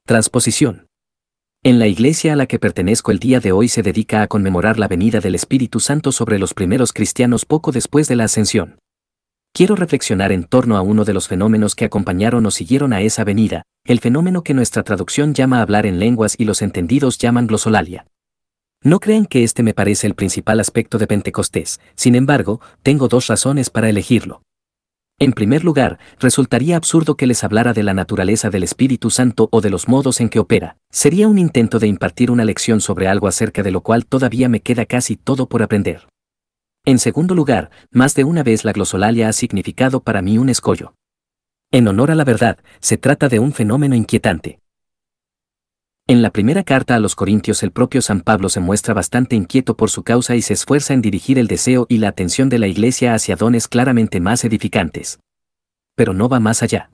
Transposición. En la iglesia a la que pertenezco el día de hoy se dedica a conmemorar la venida del Espíritu Santo sobre los primeros cristianos poco después de la ascensión. Quiero reflexionar en torno a uno de los fenómenos que acompañaron o siguieron a esa venida, el fenómeno que nuestra traducción llama hablar en lenguas y los entendidos llaman glosolalia. No crean que este me parece el principal aspecto de Pentecostés, sin embargo, tengo dos razones para elegirlo. En primer lugar, resultaría absurdo que les hablara de la naturaleza del Espíritu Santo o de los modos en que opera. Sería un intento de impartir una lección sobre algo acerca de lo cual todavía me queda casi todo por aprender. En segundo lugar, más de una vez la glosolalia ha significado para mí un escollo. En honor a la verdad, se trata de un fenómeno inquietante. En la primera carta a los Corintios el propio San Pablo se muestra bastante inquieto por su causa y se esfuerza en dirigir el deseo y la atención de la iglesia hacia dones claramente más edificantes. Pero no va más allá.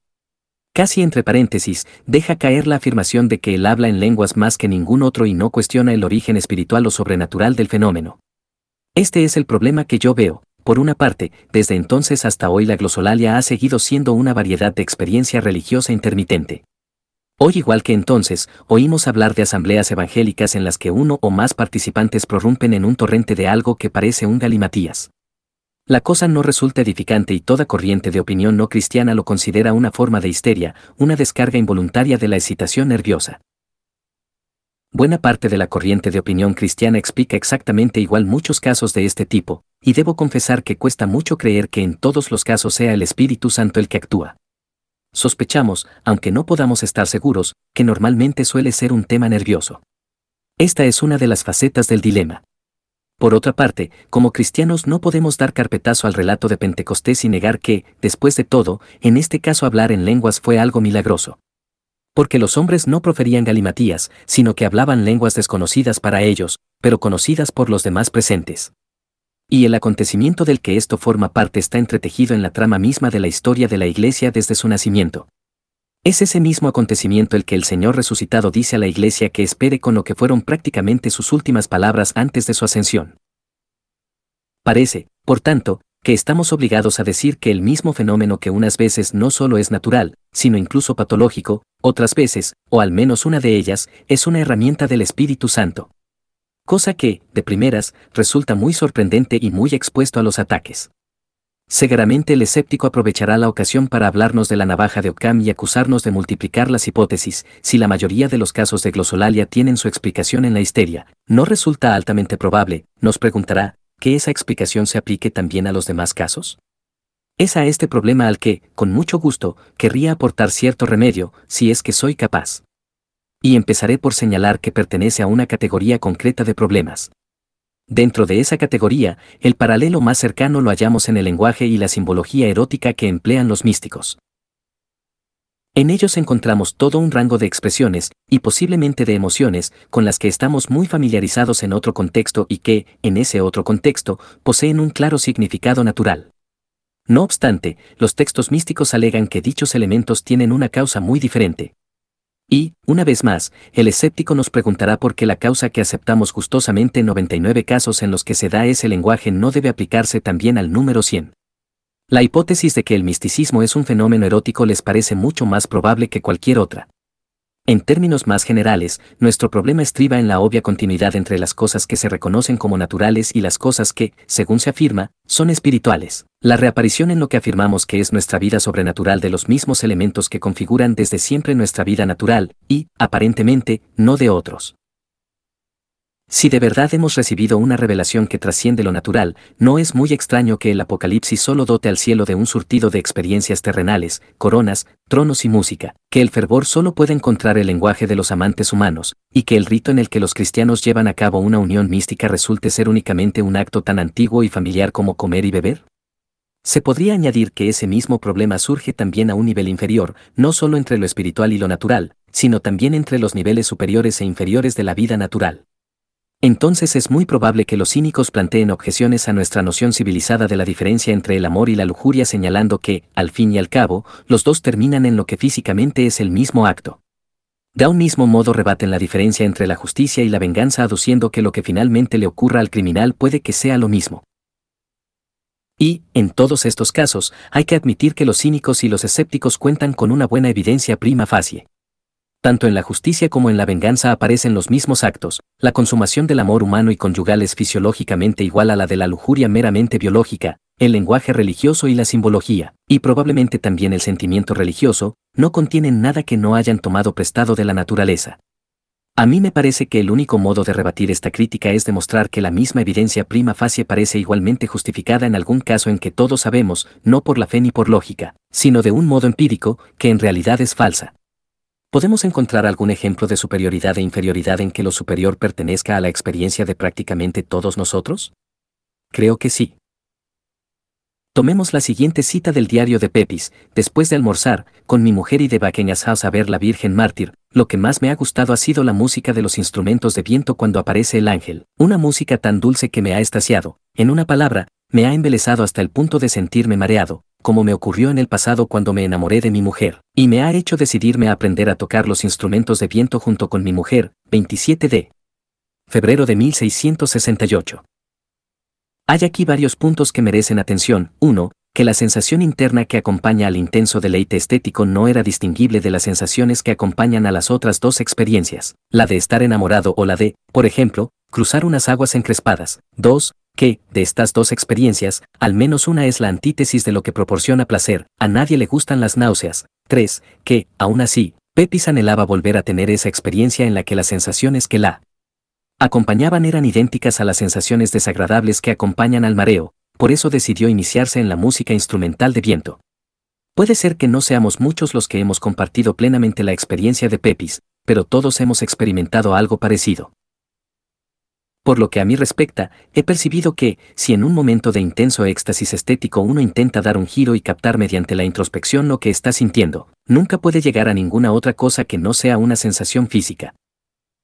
Casi entre paréntesis, deja caer la afirmación de que él habla en lenguas más que ningún otro y no cuestiona el origen espiritual o sobrenatural del fenómeno. Este es el problema que yo veo. Por una parte, desde entonces hasta hoy la glosolalia ha seguido siendo una variedad de experiencia religiosa intermitente. Hoy, igual que entonces, oímos hablar de asambleas evangélicas en las que uno o más participantes prorrumpen en un torrente de algo que parece un galimatías. La cosa no resulta edificante y toda corriente de opinión no cristiana lo considera una forma de histeria, una descarga involuntaria de la excitación nerviosa. Buena parte de la corriente de opinión cristiana explica exactamente igual muchos casos de este tipo, y debo confesar que cuesta mucho creer que en todos los casos sea el Espíritu Santo el que actúa. Sospechamos, aunque no podamos estar seguros, que normalmente suele ser un tema nervioso. Esta es una de las facetas del dilema. Por otra parte, como cristianos no podemos dar carpetazo al relato de Pentecostés y negar que, después de todo, en este caso hablar en lenguas fue algo milagroso. Porque los hombres no proferían galimatías, sino que hablaban lenguas desconocidas para ellos, pero conocidas por los demás presentes. Y el acontecimiento del que esto forma parte está entretejido en la trama misma de la historia de la Iglesia desde su nacimiento. Es ese mismo acontecimiento el que el Señor resucitado dice a la Iglesia que espere con lo que fueron prácticamente sus últimas palabras antes de su ascensión. Parece, por tanto, que estamos obligados a decir que el mismo fenómeno que unas veces no solo es natural, sino incluso patológico, otras veces, o al menos una de ellas, es una herramienta del Espíritu Santo. Cosa que, de primeras, resulta muy sorprendente y muy expuesto a los ataques. Seguramente el escéptico aprovechará la ocasión para hablarnos de la navaja de Occam y acusarnos de multiplicar las hipótesis. Si la mayoría de los casos de glosolalia tienen su explicación en la histeria, ¿no resulta altamente probable, nos preguntará, que esa explicación se aplique también a los demás casos? Es a este problema al que, con mucho gusto, querría aportar cierto remedio, si es que soy capaz. Y empezaré por señalar que pertenece a una categoría concreta de problemas. Dentro de esa categoría, el paralelo más cercano lo hallamos en el lenguaje y la simbología erótica que emplean los místicos. En ellos encontramos todo un rango de expresiones, y posiblemente de emociones, con las que estamos muy familiarizados en otro contexto y que, en ese otro contexto, poseen un claro significado natural. No obstante, los textos místicos alegan que dichos elementos tienen una causa muy diferente. Y, una vez más, el escéptico nos preguntará por qué la causa que aceptamos gustosamente en 99 casos en los que se da ese lenguaje no debe aplicarse también al número 100. La hipótesis de que el misticismo es un fenómeno erótico les parece mucho más probable que cualquier otra. En términos más generales, nuestro problema estriba en la obvia continuidad entre las cosas que se reconocen como naturales y las cosas que, según se afirma, son espirituales. La reaparición en lo que afirmamos que es nuestra vida sobrenatural de los mismos elementos que configuran desde siempre nuestra vida natural, y, aparentemente, no de otros. Si de verdad hemos recibido una revelación que trasciende lo natural, no es muy extraño que el Apocalipsis solo dote al cielo de un surtido de experiencias terrenales, coronas, tronos y música, que el fervor solo puede encontrar el lenguaje de los amantes humanos, y que el rito en el que los cristianos llevan a cabo una unión mística resulte ser únicamente un acto tan antiguo y familiar como comer y beber. Se podría añadir que ese mismo problema surge también a un nivel inferior, no solo entre lo espiritual y lo natural, sino también entre los niveles superiores e inferiores de la vida natural. Entonces es muy probable que los cínicos planteen objeciones a nuestra noción civilizada de la diferencia entre el amor y la lujuria, señalando que, al fin y al cabo, los dos terminan en lo que físicamente es el mismo acto. De un mismo modo rebaten la diferencia entre la justicia y la venganza, aduciendo que lo que finalmente le ocurra al criminal puede que sea lo mismo. Y, en todos estos casos, hay que admitir que los cínicos y los escépticos cuentan con una buena evidencia prima facie. Tanto en la justicia como en la venganza aparecen los mismos actos. La consumación del amor humano y conyugal es fisiológicamente igual a la de la lujuria meramente biológica, el lenguaje religioso y la simbología, y probablemente también el sentimiento religioso, no contienen nada que no hayan tomado prestado de la naturaleza. A mí me parece que el único modo de rebatir esta crítica es demostrar que la misma evidencia prima facie parece igualmente justificada en algún caso en que todos sabemos, no por la fe ni por lógica, sino de un modo empírico, que en realidad es falsa. ¿Podemos encontrar algún ejemplo de superioridad e inferioridad en que lo superior pertenezca a la experiencia de prácticamente todos nosotros? Creo que sí. Tomemos la siguiente cita del diario de Pepys: después de almorzar, con mi mujer y de Buckingham House a ver la Virgen Mártir, lo que más me ha gustado ha sido la música de los instrumentos de viento cuando aparece el ángel, una música tan dulce que me ha extasiado, en una palabra, me ha embelesado hasta el punto de sentirme mareado, como me ocurrió en el pasado cuando me enamoré de mi mujer, y me ha hecho decidirme a aprender a tocar los instrumentos de viento junto con mi mujer. 27 de febrero de 1668. Hay aquí varios puntos que merecen atención. 1. Que la sensación interna que acompaña al intenso deleite estético no era distinguible de las sensaciones que acompañan a las otras dos experiencias, la de estar enamorado o la de, por ejemplo, cruzar unas aguas encrespadas. 2. Que, de estas dos experiencias, al menos una es la antítesis de lo que proporciona placer, a nadie le gustan las náuseas. 3. Que, aún así, Pepys anhelaba volver a tener esa experiencia en la que las sensaciones que la acompañaban eran idénticas a las sensaciones desagradables que acompañan al mareo, por eso decidió iniciarse en la música instrumental de viento. Puede ser que no seamos muchos los que hemos compartido plenamente la experiencia de Pepys, pero todos hemos experimentado algo parecido. Por lo que a mí respecta, he percibido que, si en un momento de intenso éxtasis estético uno intenta dar un giro y captar mediante la introspección lo que está sintiendo, nunca puede llegar a ninguna otra cosa que no sea una sensación física.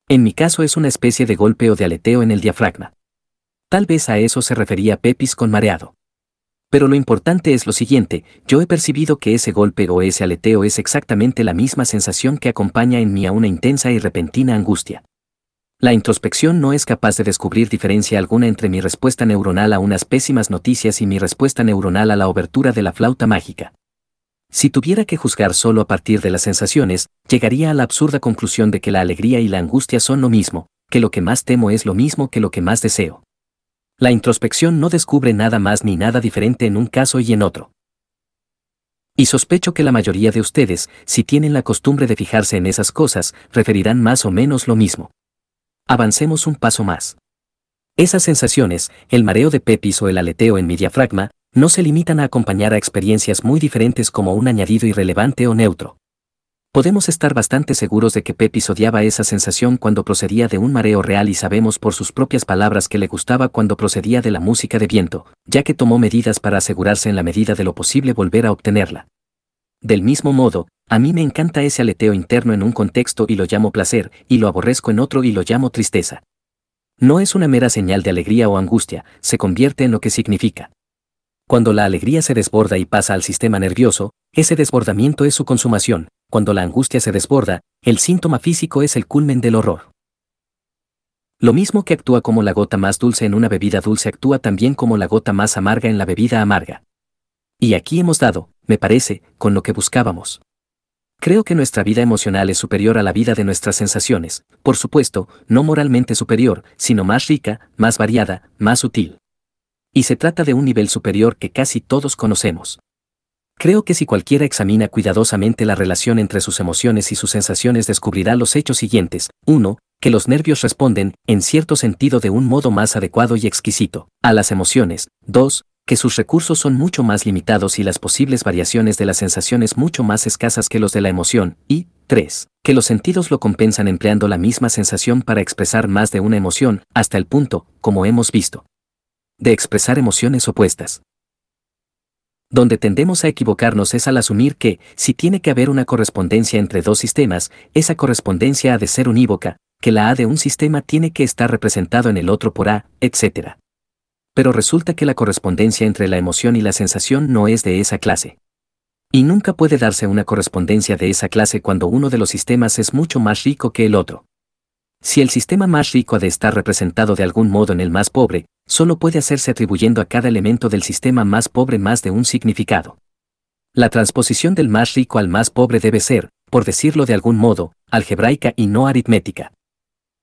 En mi caso es una especie de golpe o de aleteo en el diafragma. Tal vez a eso se refería Pepys con mareado. Pero lo importante es lo siguiente: yo he percibido que ese golpe o ese aleteo es exactamente la misma sensación que acompaña en mí a una intensa y repentina angustia. La introspección no es capaz de descubrir diferencia alguna entre mi respuesta neuronal a unas pésimas noticias y mi respuesta neuronal a la obertura de la flauta mágica. Si tuviera que juzgar solo a partir de las sensaciones, llegaría a la absurda conclusión de que la alegría y la angustia son lo mismo, que lo que más temo es lo mismo que lo que más deseo. La introspección no descubre nada más ni nada diferente en un caso y en otro. Y sospecho que la mayoría de ustedes, si tienen la costumbre de fijarse en esas cosas, referirán más o menos lo mismo. Avancemos un paso más. Esas sensaciones, el mareo de Pepys o el aleteo en mi diafragma, no se limitan a acompañar a experiencias muy diferentes como un añadido irrelevante o neutro. Podemos estar bastante seguros de que Pepys odiaba esa sensación cuando procedía de un mareo real y sabemos por sus propias palabras que le gustaba cuando procedía de la música de viento, ya que tomó medidas para asegurarse en la medida de lo posible volver a obtenerla. Del mismo modo, a mí me encanta ese aleteo interno en un contexto y lo llamo placer, y lo aborrezco en otro y lo llamo tristeza. No es una mera señal de alegría o angustia, se convierte en lo que significa. Cuando la alegría se desborda y pasa al sistema nervioso, ese desbordamiento es su consumación. Cuando la angustia se desborda, el síntoma físico es el culmen del horror. Lo mismo que actúa como la gota más dulce en una bebida dulce actúa también como la gota más amarga en la bebida amarga. Y aquí hemos dado, me parece, con lo que buscábamos. Creo que nuestra vida emocional es superior a la vida de nuestras sensaciones, por supuesto, no moralmente superior, sino más rica, más variada, más sutil. Y se trata de un nivel superior que casi todos conocemos. Creo que si cualquiera examina cuidadosamente la relación entre sus emociones y sus sensaciones descubrirá los hechos siguientes. 1. Que los nervios responden, en cierto sentido de un modo más adecuado y exquisito, a las emociones. 2. Que sus recursos son mucho más limitados y las posibles variaciones de las sensaciones mucho más escasas que los de la emoción. Y 3. Que los sentidos lo compensan empleando la misma sensación para expresar más de una emoción, hasta el punto, como hemos visto, de expresar emociones opuestas. Donde tendemos a equivocarnos es al asumir que, si tiene que haber una correspondencia entre dos sistemas, esa correspondencia ha de ser unívoca, que la A de un sistema tiene que estar representado en el otro por A, etc. Pero resulta que la correspondencia entre la emoción y la sensación no es de esa clase. Y nunca puede darse una correspondencia de esa clase cuando uno de los sistemas es mucho más rico que el otro. Si el sistema más rico ha de estar representado de algún modo en el más pobre, solo puede hacerse atribuyendo a cada elemento del sistema más pobre más de un significado. La transposición del más rico al más pobre debe ser, por decirlo de algún modo, algebraica y no aritmética.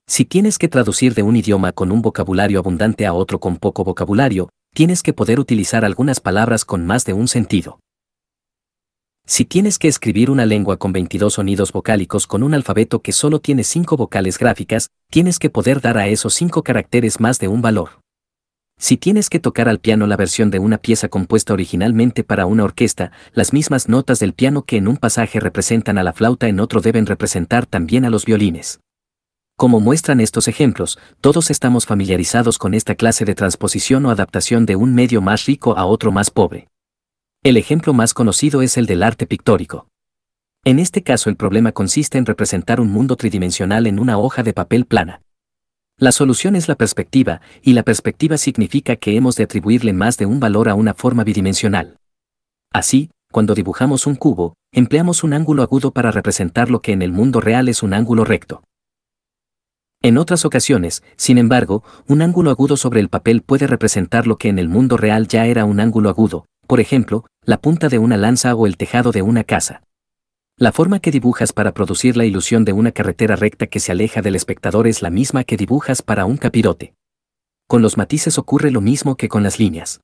Si tienes que traducir de un idioma con un vocabulario abundante a otro con poco vocabulario, tienes que poder utilizar algunas palabras con más de un sentido. Si tienes que escribir una lengua con 22 sonidos vocálicos con un alfabeto que solo tiene 5 vocales gráficas, tienes que poder dar a esos 5 caracteres más de un valor. Si tienes que tocar al piano la versión de una pieza compuesta originalmente para una orquesta, las mismas notas del piano que en un pasaje representan a la flauta en otro deben representar también a los violines. Como muestran estos ejemplos, todos estamos familiarizados con esta clase de transposición o adaptación de un medio más rico a otro más pobre. El ejemplo más conocido es el del arte pictórico. En este caso el problema consiste en representar un mundo tridimensional en una hoja de papel plana. La solución es la perspectiva, y la perspectiva significa que hemos de atribuirle más de un valor a una forma bidimensional. Así, cuando dibujamos un cubo, empleamos un ángulo agudo para representar lo que en el mundo real es un ángulo recto. En otras ocasiones, sin embargo, un ángulo agudo sobre el papel puede representar lo que en el mundo real ya era un ángulo agudo, por ejemplo, la punta de una lanza o el tejado de una casa. La forma que dibujas para producir la ilusión de una carretera recta que se aleja del espectador es la misma que dibujas para un capirote. Con los matices ocurre lo mismo que con las líneas.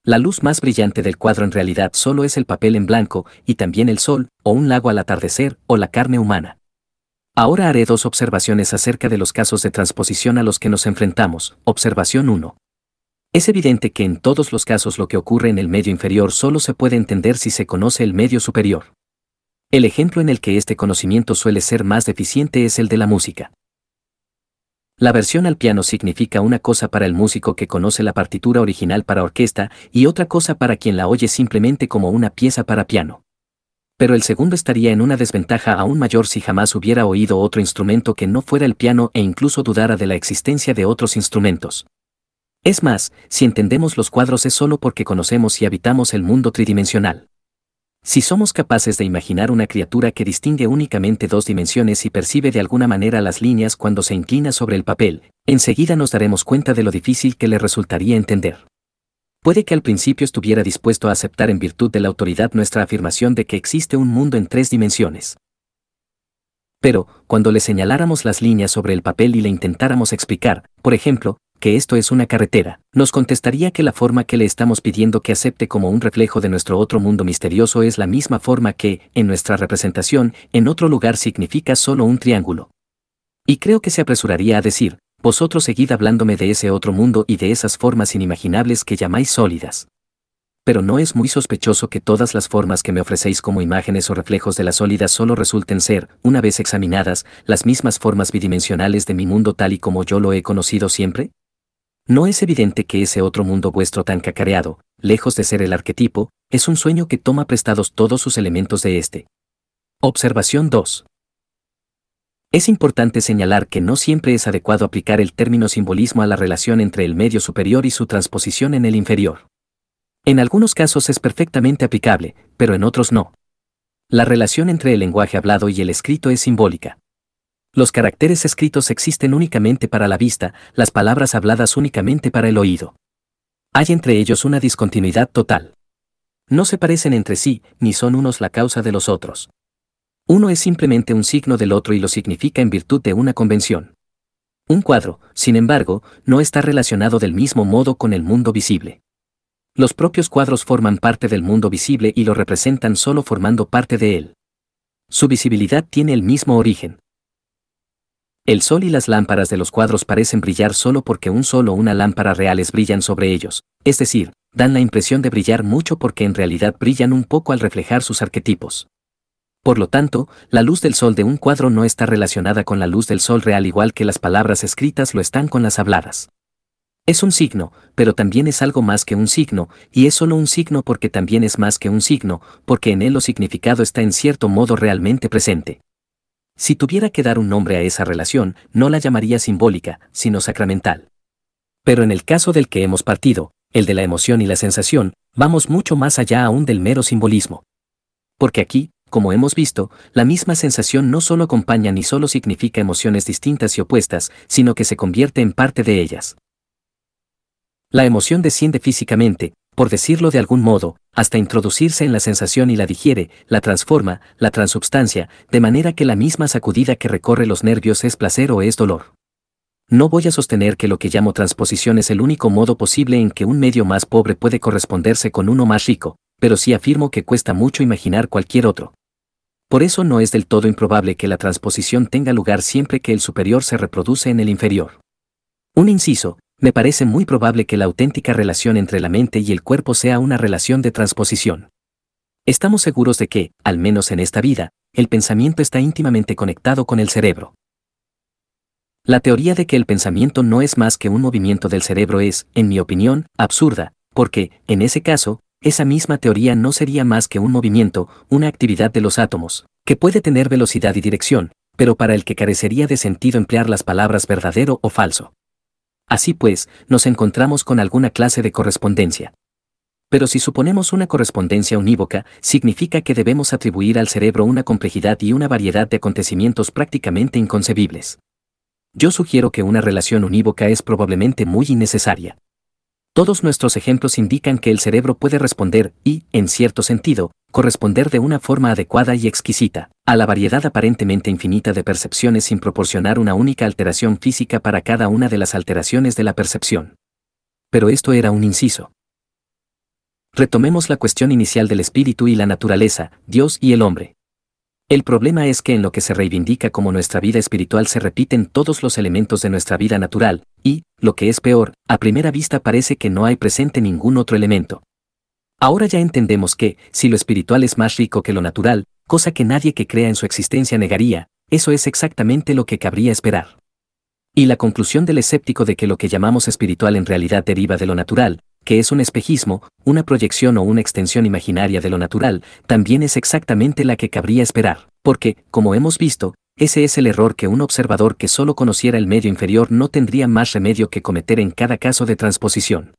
La luz más brillante del cuadro en realidad solo es el papel en blanco, y también el sol, o un lago al atardecer, o la carne humana. Ahora haré 2 observaciones acerca de los casos de transposición a los que nos enfrentamos. Observación 1. Es evidente que en todos los casos lo que ocurre en el medio inferior solo se puede entender si se conoce el medio superior. El ejemplo en el que este conocimiento suele ser más deficiente es el de la música. La versión al piano significa una cosa para el músico que conoce la partitura original para orquesta y otra cosa para quien la oye simplemente como una pieza para piano. Pero el segundo estaría en una desventaja aún mayor si jamás hubiera oído otro instrumento que no fuera el piano e incluso dudara de la existencia de otros instrumentos. Es más, si entendemos los cuadros es solo porque conocemos y habitamos el mundo tridimensional. Si somos capaces de imaginar una criatura que distingue únicamente 2 dimensiones y percibe de alguna manera las líneas cuando se inclina sobre el papel, enseguida nos daremos cuenta de lo difícil que le resultaría entender. Puede que al principio estuviera dispuesto a aceptar en virtud de la autoridad nuestra afirmación de que existe un mundo en 3 dimensiones. Pero, cuando le señaláramos las líneas sobre el papel y le intentáramos explicar, por ejemplo, que esto es una carretera, nos contestaría que la forma que le estamos pidiendo que acepte como un reflejo de nuestro otro mundo misterioso es la misma forma que, en nuestra representación, en otro lugar significa solo un triángulo. Y creo que se apresuraría a decir, vosotros seguid hablándome de ese otro mundo y de esas formas inimaginables que llamáis sólidas. Pero no es muy sospechoso que todas las formas que me ofrecéis como imágenes o reflejos de las sólidas solo resulten ser, una vez examinadas, las mismas formas bidimensionales de mi mundo tal y como yo lo he conocido siempre. ¿No es evidente que ese otro mundo vuestro tan cacareado, lejos de ser el arquetipo, es un sueño que toma prestados todos sus elementos de este? Observación 2. Es importante señalar que no siempre es adecuado aplicar el término simbolismo a la relación entre el medio superior y su transposición en el inferior. En algunos casos es perfectamente aplicable, pero en otros no. La relación entre el lenguaje hablado y el escrito es simbólica. Los caracteres escritos existen únicamente para la vista, las palabras habladas únicamente para el oído. Hay entre ellos una discontinuidad total. No se parecen entre sí, ni son unos la causa de los otros. Uno es simplemente un signo del otro y lo significa en virtud de una convención. Un cuadro, sin embargo, no está relacionado del mismo modo con el mundo visible. Los propios cuadros forman parte del mundo visible y lo representan solo formando parte de él. Su visibilidad tiene el mismo origen. El sol y las lámparas de los cuadros parecen brillar solo porque un sol o una lámpara reales brillan sobre ellos, es decir, dan la impresión de brillar mucho porque en realidad brillan un poco al reflejar sus arquetipos. Por lo tanto, la luz del sol de un cuadro no está relacionada con la luz del sol real igual que las palabras escritas lo están con las habladas. Es un signo, pero también es algo más que un signo, y es solo un signo porque también es más que un signo, porque en él lo significado está en cierto modo realmente presente. Si tuviera que dar un nombre a esa relación, no la llamaría simbólica, sino sacramental. Pero en el caso del que hemos partido, el de la emoción y la sensación, vamos mucho más allá aún del mero simbolismo. Porque aquí, como hemos visto, la misma sensación no solo acompaña ni solo significa emociones distintas y opuestas, sino que se convierte en parte de ellas. La emoción desciende físicamente, por decirlo de algún modo, hasta introducirse en la sensación y la digiere, la transforma, la transubstancia, de manera que la misma sacudida que recorre los nervios es placer o es dolor. No voy a sostener que lo que llamo transposición es el único modo posible en que un medio más pobre puede corresponderse con uno más rico, pero sí afirmo que cuesta mucho imaginar cualquier otro. Por eso no es del todo improbable que la transposición tenga lugar siempre que el superior se reproduce en el inferior. Un inciso, me parece muy probable que la auténtica relación entre la mente y el cuerpo sea una relación de transposición. Estamos seguros de que, al menos en esta vida, el pensamiento está íntimamente conectado con el cerebro. La teoría de que el pensamiento no es más que un movimiento del cerebro es, en mi opinión, absurda, porque, en ese caso, esa misma teoría no sería más que un movimiento, una actividad de los átomos, que puede tener velocidad y dirección, pero para el que carecería de sentido emplear las palabras verdadero o falso. Así pues, nos encontramos con alguna clase de correspondencia. Pero si suponemos una correspondencia unívoca, significa que debemos atribuir al cerebro una complejidad y una variedad de acontecimientos prácticamente inconcebibles. Yo sugiero que una relación unívoca es probablemente muy innecesaria. Todos nuestros ejemplos indican que el cerebro puede responder y, en cierto sentido, corresponder de una forma adecuada y exquisita a la variedad aparentemente infinita de percepciones sin proporcionar una única alteración física para cada una de las alteraciones de la percepción. Pero esto era un inciso. Retomemos la cuestión inicial del espíritu y la naturaleza, Dios y el hombre. El problema es que en lo que se reivindica como nuestra vida espiritual se repiten todos los elementos de nuestra vida natural, y, lo que es peor, a primera vista parece que no hay presente ningún otro elemento. Ahora ya entendemos que, si lo espiritual es más rico que lo natural, cosa que nadie que crea en su existencia negaría, eso es exactamente lo que cabría esperar. Y la conclusión del escéptico de que lo que llamamos espiritual en realidad deriva de lo natural, que es un espejismo, una proyección o una extensión imaginaria de lo natural, también es exactamente la que cabría esperar, porque, como hemos visto, ese es el error que un observador que solo conociera el medio inferior no tendría más remedio que cometer en cada caso de transposición.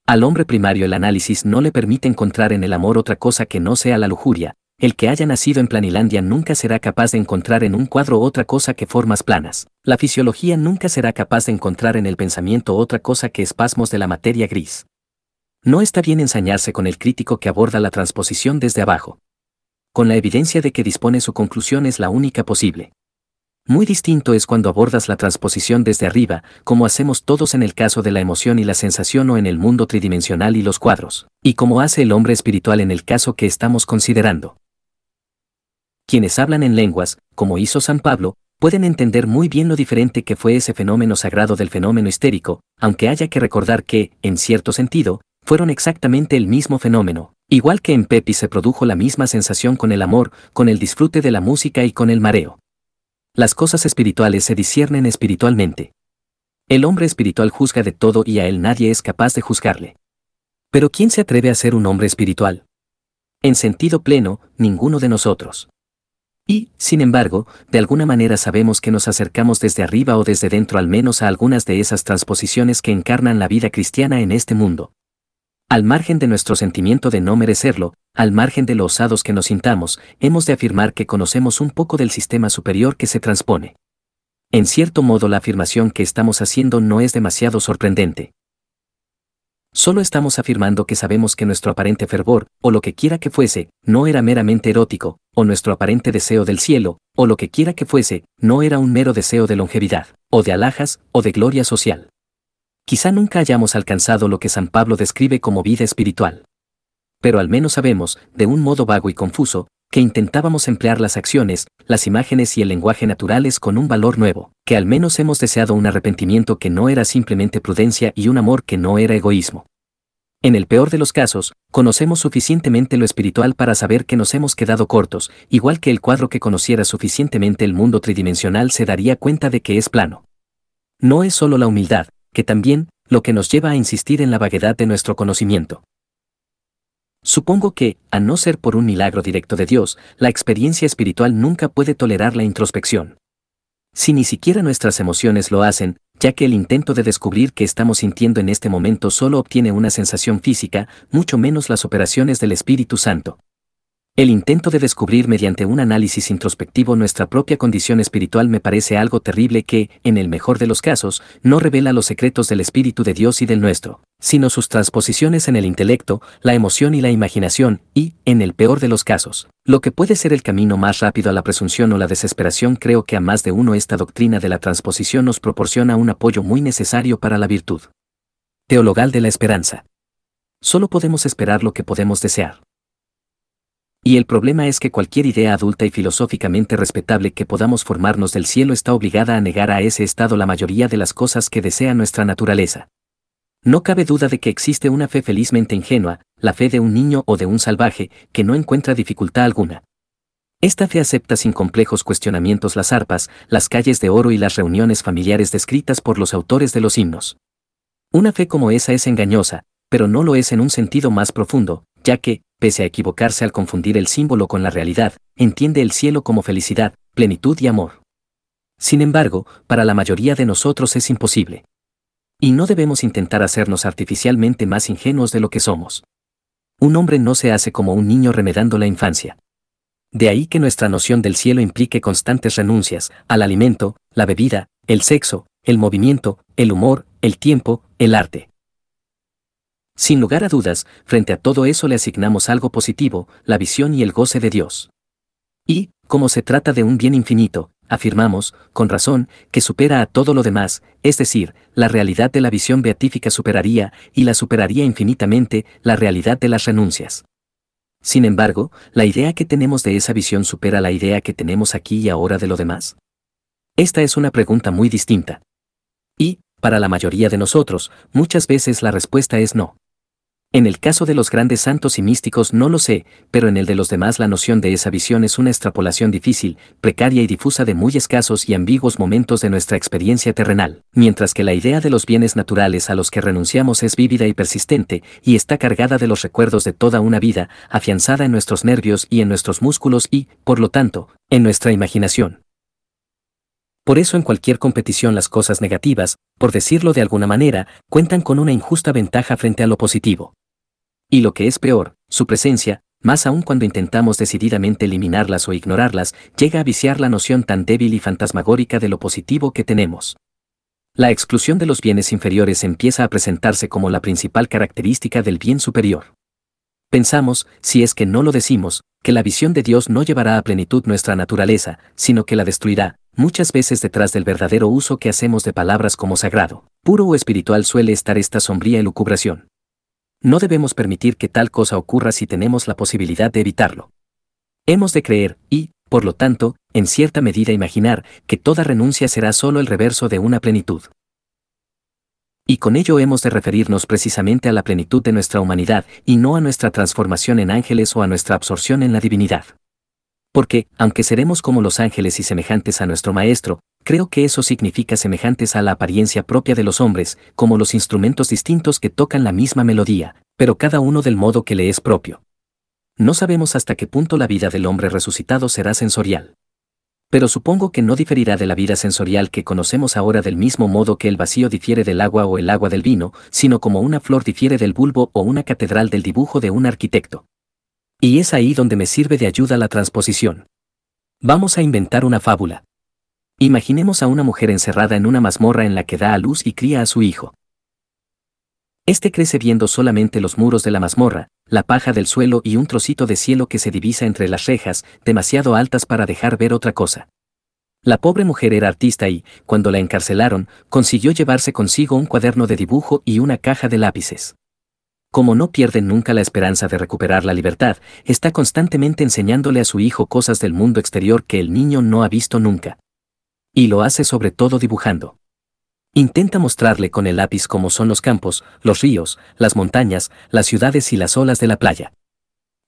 Al hombre primario el análisis no le permite encontrar en el amor otra cosa que no sea la lujuria. El que haya nacido en Planilandia nunca será capaz de encontrar en un cuadro otra cosa que formas planas. La fisiología nunca será capaz de encontrar en el pensamiento otra cosa que espasmos de la materia gris. No está bien ensañarse con el crítico que aborda la transposición desde abajo. Con la evidencia de que dispone su conclusión es la única posible. Muy distinto es cuando abordas la transposición desde arriba, como hacemos todos en el caso de la emoción y la sensación o en el mundo tridimensional y los cuadros, y como hace el hombre espiritual en el caso que estamos considerando. Quienes hablan en lenguas, como hizo San Pablo, pueden entender muy bien lo diferente que fue ese fenómeno sagrado del fenómeno histérico, aunque haya que recordar que, en cierto sentido, fueron exactamente el mismo fenómeno, igual que en Pepi se produjo la misma sensación con el amor, con el disfrute de la música y con el mareo. Las cosas espirituales se disciernen espiritualmente. El hombre espiritual juzga de todo y a él nadie es capaz de juzgarle. Pero ¿quién se atreve a ser un hombre espiritual? En sentido pleno, ninguno de nosotros. Y, sin embargo, de alguna manera sabemos que nos acercamos desde arriba o desde dentro al menos a algunas de esas transposiciones que encarnan la vida cristiana en este mundo. Al margen de nuestro sentimiento de no merecerlo, al margen de lo osados que nos sintamos, hemos de afirmar que conocemos un poco del sistema superior que se transpone. En cierto modo la afirmación que estamos haciendo no es demasiado sorprendente. Solo estamos afirmando que sabemos que nuestro aparente fervor, o lo que quiera que fuese, no era meramente erótico, o nuestro aparente deseo del cielo, o lo que quiera que fuese, no era un mero deseo de longevidad, o de alhajas, o de gloria social. Quizá nunca hayamos alcanzado lo que San Pablo describe como vida espiritual. Pero al menos sabemos, de un modo vago y confuso, que intentábamos emplear las acciones, las imágenes y el lenguaje naturales con un valor nuevo, que al menos hemos deseado un arrepentimiento que no era simplemente prudencia y un amor que no era egoísmo. En el peor de los casos, conocemos suficientemente lo espiritual para saber que nos hemos quedado cortos, igual que el cuadro que conociera suficientemente el mundo tridimensional se daría cuenta de que es plano. No es solo la humildad, que también, lo que nos lleva a insistir en la vaguedad de nuestro conocimiento. Supongo que, a no ser por un milagro directo de Dios, la experiencia espiritual nunca puede tolerar la introspección. Si ni siquiera nuestras emociones lo hacen, ya que el intento de descubrir qué estamos sintiendo en este momento solo obtiene una sensación física, mucho menos las operaciones del Espíritu Santo. El intento de descubrir mediante un análisis introspectivo nuestra propia condición espiritual me parece algo terrible que, en el mejor de los casos, no revela los secretos del Espíritu de Dios y del nuestro, sino sus transposiciones en el intelecto, la emoción y la imaginación, y, en el peor de los casos, lo que puede ser el camino más rápido a la presunción o la desesperación. Creo que a más de uno esta doctrina de la transposición nos proporciona un apoyo muy necesario para la virtud teologal de la esperanza. Solo podemos esperar lo que podemos desear. Y el problema es que cualquier idea adulta y filosóficamente respetable que podamos formarnos del cielo está obligada a negar a ese estado la mayoría de las cosas que desea nuestra naturaleza. No cabe duda de que existe una fe felizmente ingenua, la fe de un niño o de un salvaje, que no encuentra dificultad alguna. Esta fe acepta sin complejos cuestionamientos las arpas, las calles de oro y las reuniones familiares descritas por los autores de los himnos. Una fe como esa es engañosa, pero no lo es en un sentido más profundo, ya que, pese a equivocarse al confundir el símbolo con la realidad, entiende el cielo como felicidad, plenitud y amor. Sin embargo, para la mayoría de nosotros es imposible. Y no debemos intentar hacernos artificialmente más ingenuos de lo que somos. Un hombre no se hace como un niño remedando la infancia. De ahí que nuestra noción del cielo implique constantes renuncias al alimento, la bebida, el sexo, el movimiento, el humor, el tiempo, el arte. Sin lugar a dudas, frente a todo eso le asignamos algo positivo, la visión y el goce de Dios. Y, como se trata de un bien infinito, afirmamos, con razón, que supera a todo lo demás, es decir, la realidad de la visión beatífica superaría, y la superaría infinitamente, la realidad de las renuncias. Sin embargo, ¿la idea que tenemos de esa visión supera la idea que tenemos aquí y ahora de lo demás? Esta es una pregunta muy distinta. Y, para la mayoría de nosotros, muchas veces la respuesta es no. En el caso de los grandes santos y místicos no lo sé, pero en el de los demás la noción de esa visión es una extrapolación difícil, precaria y difusa de muy escasos y ambiguos momentos de nuestra experiencia terrenal, mientras que la idea de los bienes naturales a los que renunciamos es vívida y persistente, y está cargada de los recuerdos de toda una vida, afianzada en nuestros nervios y en nuestros músculos y, por lo tanto, en nuestra imaginación. Por eso en cualquier competición las cosas negativas, por decirlo de alguna manera, cuentan con una injusta ventaja frente a lo positivo. Y lo que es peor, su presencia, más aún cuando intentamos decididamente eliminarlas o ignorarlas, llega a viciar la noción tan débil y fantasmagórica de lo positivo que tenemos. La exclusión de los bienes inferiores empieza a presentarse como la principal característica del bien superior. Pensamos, si es que no lo decimos, que la visión de Dios no llevará a plenitud nuestra naturaleza, sino que la destruirá. Muchas veces detrás del verdadero uso que hacemos de palabras como sagrado, puro o espiritual suele estar esta sombría elucubración. No debemos permitir que tal cosa ocurra si tenemos la posibilidad de evitarlo. Hemos de creer, y, por lo tanto, en cierta medida imaginar, que toda renuncia será solo el reverso de una plenitud. Y con ello hemos de referirnos precisamente a la plenitud de nuestra humanidad, y no a nuestra transformación en ángeles o a nuestra absorción en la divinidad. Porque, aunque seremos como los ángeles y semejantes a nuestro Maestro, creo que eso significa semejantes a la apariencia propia de los hombres, como los instrumentos distintos que tocan la misma melodía, pero cada uno del modo que le es propio. No sabemos hasta qué punto la vida del hombre resucitado será sensorial. Pero supongo que no diferirá de la vida sensorial que conocemos ahora del mismo modo que el vacío difiere del agua o el agua del vino, sino como una flor difiere del bulbo o una catedral del dibujo de un arquitecto. Y es ahí donde me sirve de ayuda la transposición. Vamos a inventar una fábula. Imaginemos a una mujer encerrada en una mazmorra en la que da a luz y cría a su hijo. Este crece viendo solamente los muros de la mazmorra, la paja del suelo y un trocito de cielo que se divisa entre las rejas, demasiado altas para dejar ver otra cosa. La pobre mujer era artista y, cuando la encarcelaron, consiguió llevarse consigo un cuaderno de dibujo y una caja de lápices. Como no pierde nunca la esperanza de recuperar la libertad, está constantemente enseñándole a su hijo cosas del mundo exterior que el niño no ha visto nunca. Y lo hace sobre todo dibujando. Intenta mostrarle con el lápiz cómo son los campos, los ríos, las montañas, las ciudades y las olas de la playa.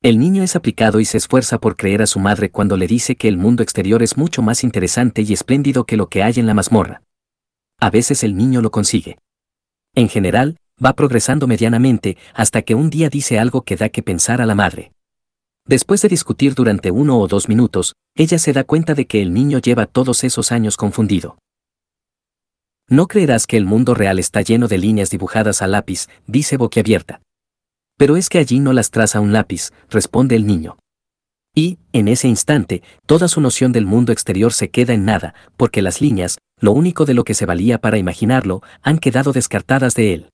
El niño es aplicado y se esfuerza por creer a su madre cuando le dice que el mundo exterior es mucho más interesante y espléndido que lo que hay en la mazmorra. A veces el niño lo consigue. En general, va progresando medianamente hasta que un día dice algo que da que pensar a la madre. Después de discutir durante 1 o 2 minutos, ella se da cuenta de que el niño lleva todos esos años confundido. No creerás que el mundo real está lleno de líneas dibujadas a lápiz, dice boquiabierta. Pero es que allí no las traza un lápiz, responde el niño. Y, en ese instante, toda su noción del mundo exterior se queda en nada, porque las líneas, lo único de lo que se valía para imaginarlo, han quedado descartadas de él.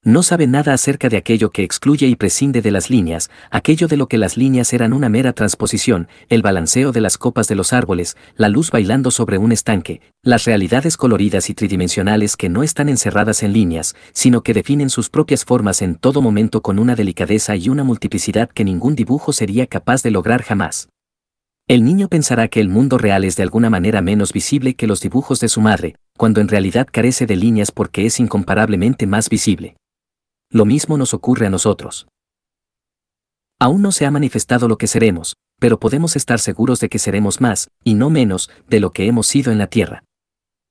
No sabe nada acerca de aquello que excluye y prescinde de las líneas, aquello de lo que las líneas eran una mera transposición, el balanceo de las copas de los árboles, la luz bailando sobre un estanque, las realidades coloridas y tridimensionales que no están encerradas en líneas, sino que definen sus propias formas en todo momento con una delicadeza y una multiplicidad que ningún dibujo sería capaz de lograr jamás. El niño pensará que el mundo real es de alguna manera menos visible que los dibujos de su madre, cuando en realidad carece de líneas porque es incomparablemente más visible. Lo mismo nos ocurre a nosotros. Aún no se ha manifestado lo que seremos, pero podemos estar seguros de que seremos más, y no menos, de lo que hemos sido en la Tierra.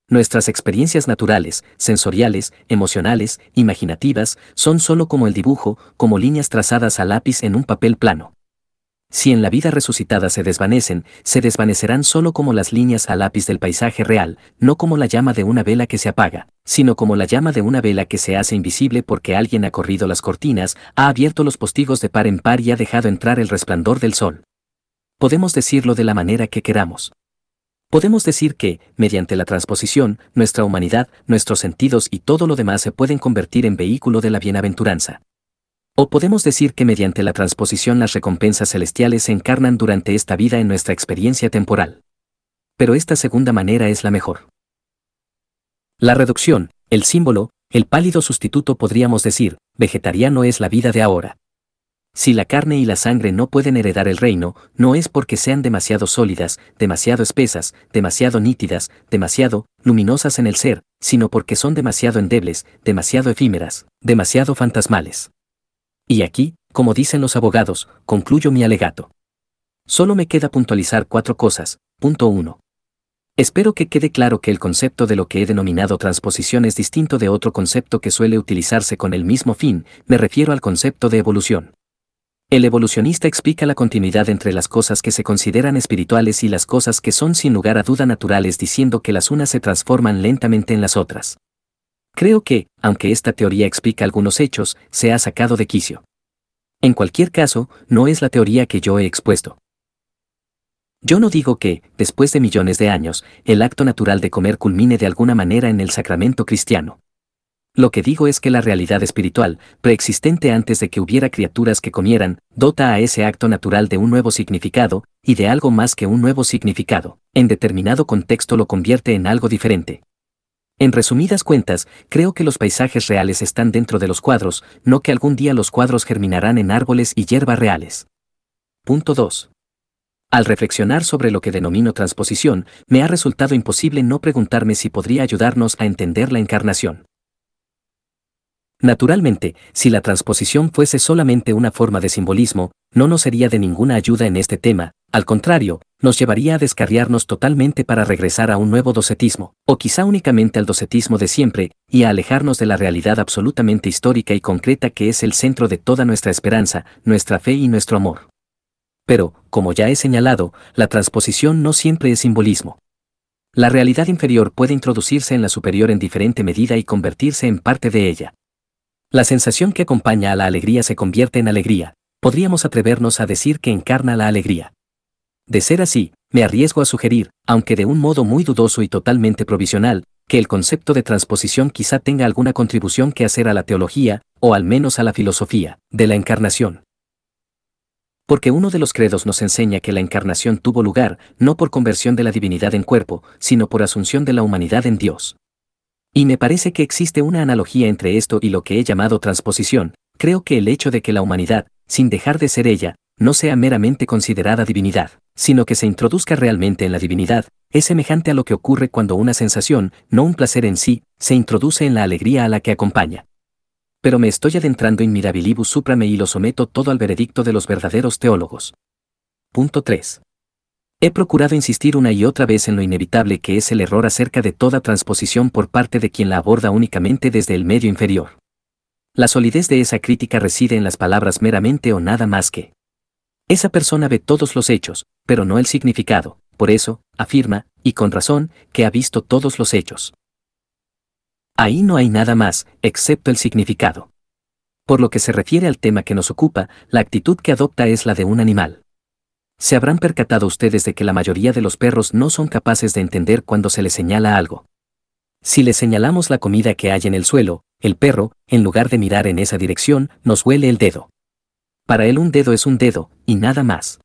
Nuestras experiencias naturales, sensoriales, emocionales, imaginativas, son sólo como el dibujo, como líneas trazadas a lápiz en un papel plano. Si en la vida resucitada se desvanecerán solo como las líneas a lápiz del paisaje real, no como la llama de una vela que se apaga, sino como la llama de una vela que se hace invisible porque alguien ha corrido las cortinas, ha abierto los postigos de par en par y ha dejado entrar el resplandor del sol. Podemos decirlo de la manera que queramos. Podemos decir que, mediante la transposición, nuestra humanidad, nuestros sentidos y todo lo demás se pueden convertir en vehículo de la bienaventuranza. O podemos decir que mediante la transposición las recompensas celestiales se encarnan durante esta vida en nuestra experiencia temporal. Pero esta segunda manera es la mejor. La reducción, el símbolo, el pálido sustituto podríamos decir, vegetariano es la vida de ahora. Si la carne y la sangre no pueden heredar el reino, no es porque sean demasiado sólidas, demasiado espesas, demasiado nítidas, demasiado luminosas en el ser, sino porque son demasiado endebles, demasiado efímeras, demasiado fantasmales. Y aquí, como dicen los abogados, concluyo mi alegato. Solo me queda puntualizar 4 cosas. Punto 1. Espero que quede claro que el concepto de lo que he denominado transposición es distinto de otro concepto que suele utilizarse con el mismo fin, me refiero al concepto de evolución. El evolucionista explica la continuidad entre las cosas que se consideran espirituales y las cosas que son sin lugar a duda naturales diciendo que las unas se transforman lentamente en las otras. Creo que, aunque esta teoría explica algunos hechos, se ha sacado de quicio. En cualquier caso, no es la teoría que yo he expuesto. Yo no digo que, después de millones de años, el acto natural de comer culmine de alguna manera en el sacramento cristiano. Lo que digo es que la realidad espiritual, preexistente antes de que hubiera criaturas que comieran, dota a ese acto natural de un nuevo significado, y de algo más que un nuevo significado, en determinado contexto lo convierte en algo diferente. En resumidas cuentas, creo que los paisajes reales están dentro de los cuadros, no que algún día los cuadros germinarán en árboles y hierba reales. Punto 2. Al reflexionar sobre lo que denomino transposición, me ha resultado imposible no preguntarme si podría ayudarnos a entender la encarnación. Naturalmente, si la transposición fuese solamente una forma de simbolismo, no nos sería de ninguna ayuda en este tema, al contrario, nos llevaría a descarriarnos totalmente para regresar a un nuevo docetismo, o quizá únicamente al docetismo de siempre, y a alejarnos de la realidad absolutamente histórica y concreta que es el centro de toda nuestra esperanza, nuestra fe y nuestro amor. Pero, como ya he señalado, la transposición no siempre es simbolismo. La realidad inferior puede introducirse en la superior en diferente medida y convertirse en parte de ella. La sensación que acompaña a la alegría se convierte en alegría, podríamos atrevernos a decir que encarna la alegría. De ser así, me arriesgo a sugerir, aunque de un modo muy dudoso y totalmente provisional, que el concepto de transposición quizá tenga alguna contribución que hacer a la teología, o al menos a la filosofía, de la encarnación. Porque uno de los credos nos enseña que la encarnación tuvo lugar, no por conversión de la divinidad en cuerpo, sino por asunción de la humanidad en Dios. Y me parece que existe una analogía entre esto y lo que he llamado transposición. Creo que el hecho de que la humanidad, sin dejar de ser ella, no sea meramente considerada divinidad, sino que se introduzca realmente en la divinidad, es semejante a lo que ocurre cuando una sensación, no un placer en sí, se introduce en la alegría a la que acompaña. Pero me estoy adentrando in mirabilibus suprame y lo someto todo al veredicto de los verdaderos teólogos. Punto 3. He procurado insistir una y otra vez en lo inevitable que es el error acerca de toda transposición por parte de quien la aborda únicamente desde el medio inferior. La solidez de esa crítica reside en las palabras meramente o nada más que. Esa persona ve todos los hechos, pero no el significado, por eso, afirma, y con razón, que ha visto todos los hechos. Ahí no hay nada más, excepto el significado. Por lo que se refiere al tema que nos ocupa, la actitud que adopta es la de un animal. Se habrán percatado ustedes de que la mayoría de los perros no son capaces de entender cuando se les señala algo. Si le señalamos la comida que hay en el suelo, el perro, en lugar de mirar en esa dirección, nos huele el dedo. Para él un dedo es un dedo, y nada más.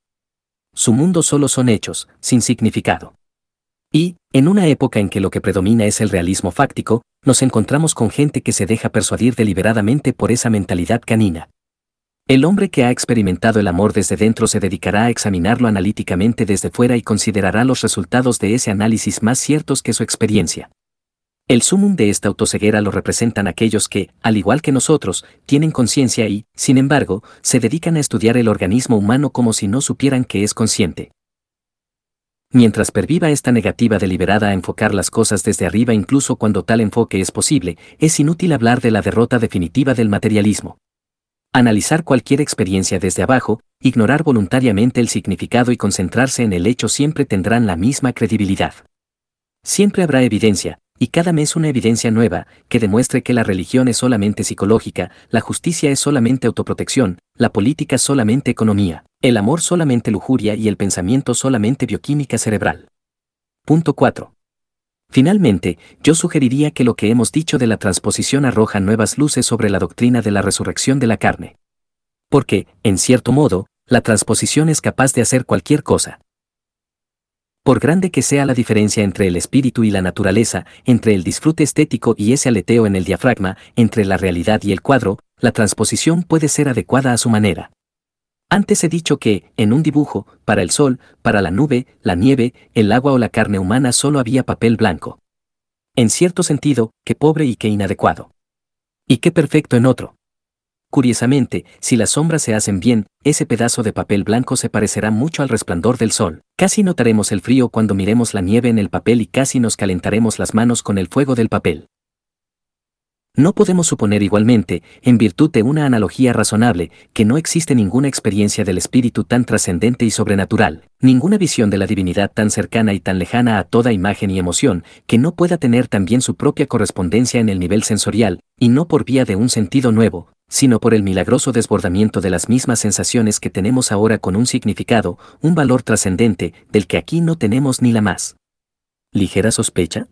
Su mundo solo son hechos, sin significado. Y, en una época en que lo que predomina es el realismo fáctico, nos encontramos con gente que se deja persuadir deliberadamente por esa mentalidad canina. El hombre que ha experimentado el amor desde dentro se dedicará a examinarlo analíticamente desde fuera y considerará los resultados de ese análisis más ciertos que su experiencia. El sumum de esta autoceguera lo representan aquellos que, al igual que nosotros, tienen conciencia y, sin embargo, se dedican a estudiar el organismo humano como si no supieran que es consciente. Mientras perviva esta negativa deliberada a enfocar las cosas desde arriba incluso cuando tal enfoque es posible, es inútil hablar de la derrota definitiva del materialismo. Analizar cualquier experiencia desde abajo, ignorar voluntariamente el significado y concentrarse en el hecho siempre tendrán la misma credibilidad. Siempre habrá evidencia, y cada mes una evidencia nueva, que demuestre que la religión es solamente psicológica, la justicia es solamente autoprotección, la política solamente economía, el amor solamente lujuria y el pensamiento solamente bioquímica cerebral. Punto 4. Finalmente, yo sugeriría que lo que hemos dicho de la transposición arroja nuevas luces sobre la doctrina de la resurrección de la carne. Porque, en cierto modo, la transposición es capaz de hacer cualquier cosa. Por grande que sea la diferencia entre el espíritu y la naturaleza, entre el disfrute estético y ese aleteo en el diafragma, entre la realidad y el cuadro, la transposición puede ser adecuada a su manera. Antes he dicho que, en un dibujo, para el sol, para la nube, la nieve, el agua o la carne humana solo había papel blanco. En cierto sentido, qué pobre y qué inadecuado. Y qué perfecto en otro. Curiosamente, si las sombras se hacen bien, ese pedazo de papel blanco se parecerá mucho al resplandor del sol. Casi notaremos el frío cuando miremos la nieve en el papel y casi nos calentaremos las manos con el fuego del papel. No podemos suponer igualmente, en virtud de una analogía razonable, que no existe ninguna experiencia del espíritu tan trascendente y sobrenatural, ninguna visión de la divinidad tan cercana y tan lejana a toda imagen y emoción, que no pueda tener también su propia correspondencia en el nivel sensorial, y no por vía de un sentido nuevo, sino por el milagroso desbordamiento de las mismas sensaciones que tenemos ahora con un significado, un valor trascendente, del que aquí no tenemos ni la más ligera sospecha.